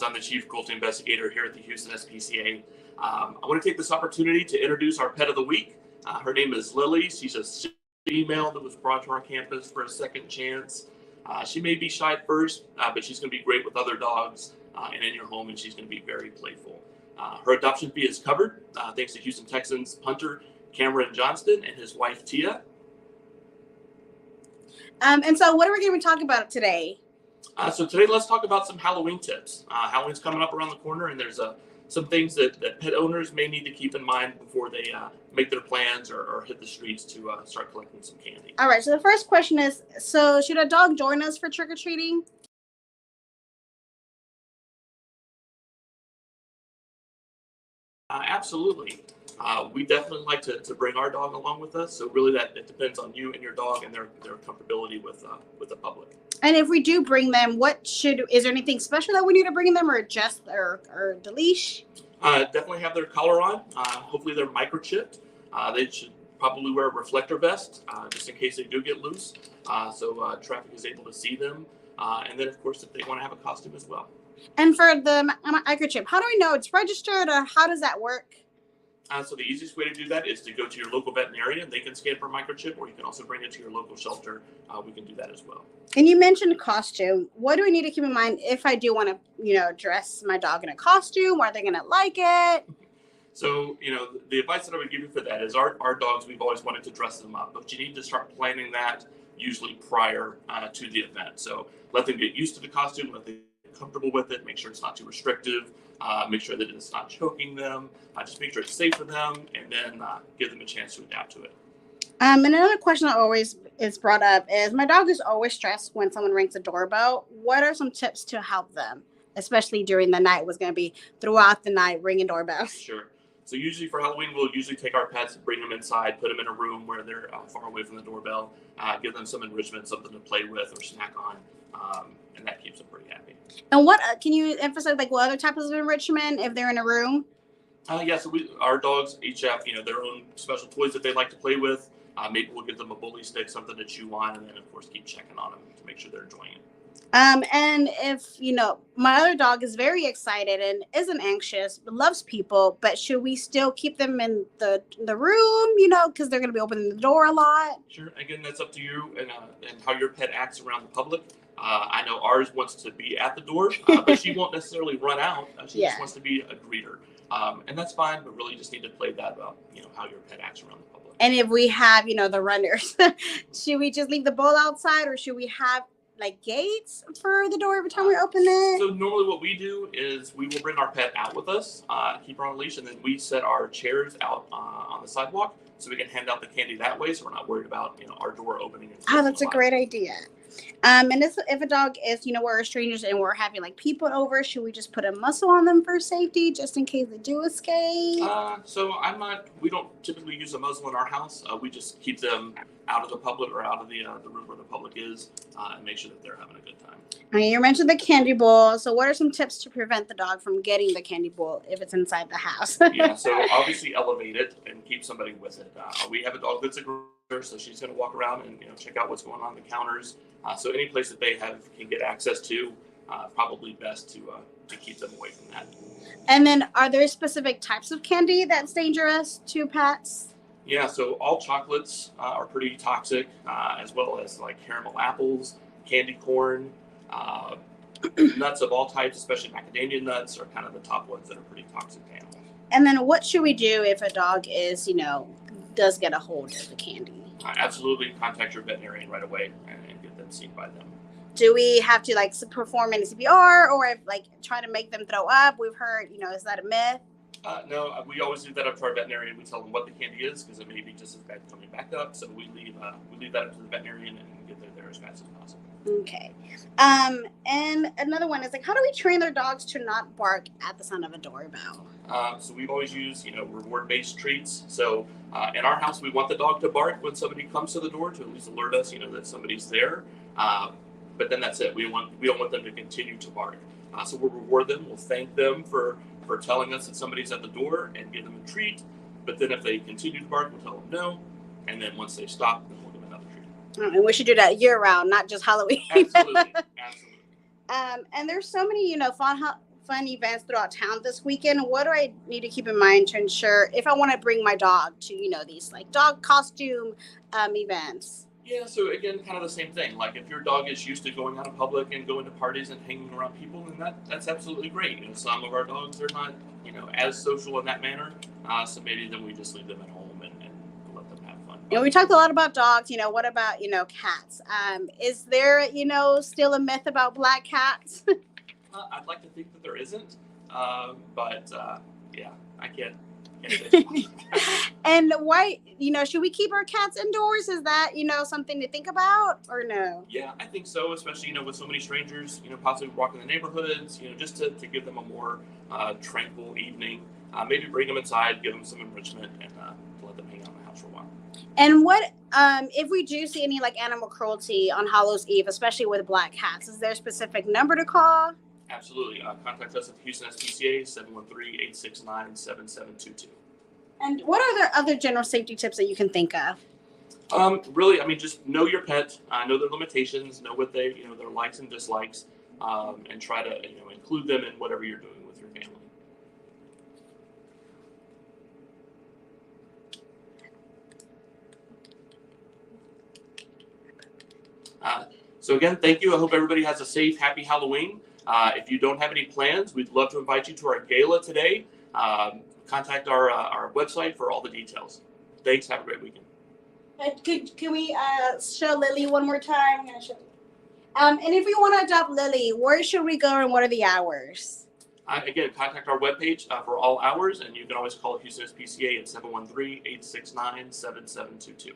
Reynolds. I'm the Chief Investigator here at the Houston SPCA. I want to take this opportunity to introduce our pet of the week. Her name is Lilly. She's a female that was brought to our campus for a second chance. She may be shy at first, but she's going to be great with other dogs and in your home, and she's going to be very playful. Her adoption fee is covered thanks to Houston Texans punter Cameron Johnston and his wife Tia. And so what are we going to be talking about today? So today, let's talk about some Halloween tips. Halloween's coming up around the corner, and there's some things that pet owners may need to keep in mind before they make their plans or hit the streets to start collecting some candy. All right, so the first question is, so should a dog join us for trick-or-treating? Absolutely. We definitely like to bring our dog along with us. So really it depends on you and your dog and their comfortability with the public. And if we do bring them, is there anything special that we need to bring them, or just or the leash? Definitely have their collar on. Hopefully they're microchipped. They should probably wear a reflector vest just in case they do get loose. So traffic is able to see them. And then of course if they want to have a costume as well. And for the microchip, how do we know it's registered, or how does that work? So the easiest way to do that is to go to your local veterinarian. They can scan for a microchip, or you can also bring it to your local shelter. We can do that as well. And you mentioned costume. What do we need to keep in mind if I do want to, dress my dog in a costume? Are they going to like it? So, the advice that I would give you for that is our dogs, we've always wanted to dress them up, but you need to start planning that usually prior to the event. So let them get used to the costume, let them get comfortable with it, make sure it's not too restrictive. Make sure that it's not choking them. Just make sure it's safe for them, and then give them a chance to adapt to it. And another question that always is brought up is, my dog is always stressed when someone rings the doorbell. What are some tips to help them, especially during the night? Was going to be throughout the night ringing doorbells. Sure. So usually for Halloween, we'll usually take our pets, bring them inside, put them in a room where they're far away from the doorbell, give them some enrichment, something to play with or snack on, and that keeps them pretty happy. And what can you emphasize, what other types of enrichment if they're in a room? So our dogs each have their own special toys that they like to play with. Maybe we'll give them a bully stick, something to chew on, and then of course keep checking on them to make sure they're enjoying it. And if my other dog is very excited and isn't anxious, but loves people, but should we still keep them in the room, because they're going to be opening the door a lot? Sure. Again, that's up to you and how your pet acts around the public. I know ours wants to be at the door, but she won't necessarily run out. She just wants to be a greeter. And that's fine, but really just need to play that about, how your pet acts around the public. And if we have, the runners, should we just leave the bowl outside, or should we have gates for the door every time we open it? So normally what we do is we will bring our pet out with us, keep her on a leash, and then we set our chairs out on the sidewalk so we can hand out the candy that way, so we're not worried about our door opening. Oh, that's a great idea. And if a dog is, we're strangers and we're having people over, should we just put a muzzle on them for safety just in case they do escape? So we don't typically use a muzzle in our house. We just keep them out of the public or out of the room where the public is and make sure that they're having a good time. You mentioned the candy bowl. So what are some tips to prevent the dog from getting the candy bowl if it's inside the house? So obviously elevate it and keep somebody with it. We have a dog that's a greeter, so she's going to walk around and check out what's going on the counters. So any place that they can get access to, probably best to keep them away from that. And then are there specific types of candy that's dangerous to pets? Yeah, so all chocolates are pretty toxic, as well as caramel apples, candy corn, nuts of all types, especially macadamia nuts, are kind of the top ones that are pretty toxic to animals. And then what should we do if a dog is, does get a hold of the candy? Absolutely contact your veterinarian right away and get them seen by them. Do we have to perform any CPR, or if try to make them throw up? We've heard, is that a myth? No, we always leave that up to our veterinarian. We tell them what the candy is because it may be just as bad coming back up. So we leave that up to the veterinarian and get there as fast as possible. Okay. And another one is how do we train their dogs to not bark at the sound of a doorbell? So we've always used, reward-based treats. So in our house, we want the dog to bark when somebody comes to the door to at least alert us, that somebody's there. But then that's it. We don't want them to continue to bark. So we'll reward them. We'll thank them for telling us that somebody's at the door and give them a treat. But then if they continue to bark, we'll tell them no. And then once they stop, then we'll give them another treat. And we should do that year round, not just Halloween. Absolutely. And there's so many, fun fun events throughout town this weekend. What do I need to keep in mind to ensure if I want to bring my dog to, these like dog costume events? Yeah, so again, kind of the same thing. Like if your dog is used to going out in public and going to parties and hanging around people, then that's absolutely great. Some of our dogs are not, as social in that manner. So maybe then we just leave them at home and let them have fun. We talked a lot about dogs. What about, cats? Is there, still a myth about black cats? I'd like to think that there isn't, but yeah, I can't say. And why, should we keep our cats indoors? Is that, something to think about or no? Yeah, I think so, especially, with so many strangers, possibly walking the neighborhoods, just to give them a more tranquil evening. Maybe bring them inside, give them some enrichment, and let them hang out in the house for a while. And what, if we do see any like animal cruelty on Hallows Eve, especially with black cats, is there a specific number to call? Absolutely. Contact us at the Houston SPCA, 713-869-7722. And what are there other general safety tips that you can think of? Really, just know your pet, know their limitations, know what they, their likes and dislikes, and try to, include them in whatever you're doing with your family. So again, thank you. I hope everybody has a safe, happy Halloween. If you don't have any plans, we'd love to invite you to our gala today. Contact our website for all the details. Thanks. Have a great weekend. Can we show Lily one more time? I'm gonna show. And if we want to adopt Lily, where should we go and what are the hours? Again, contact our webpage for all hours, and you can always call Houston SPCA at 713-869-7722.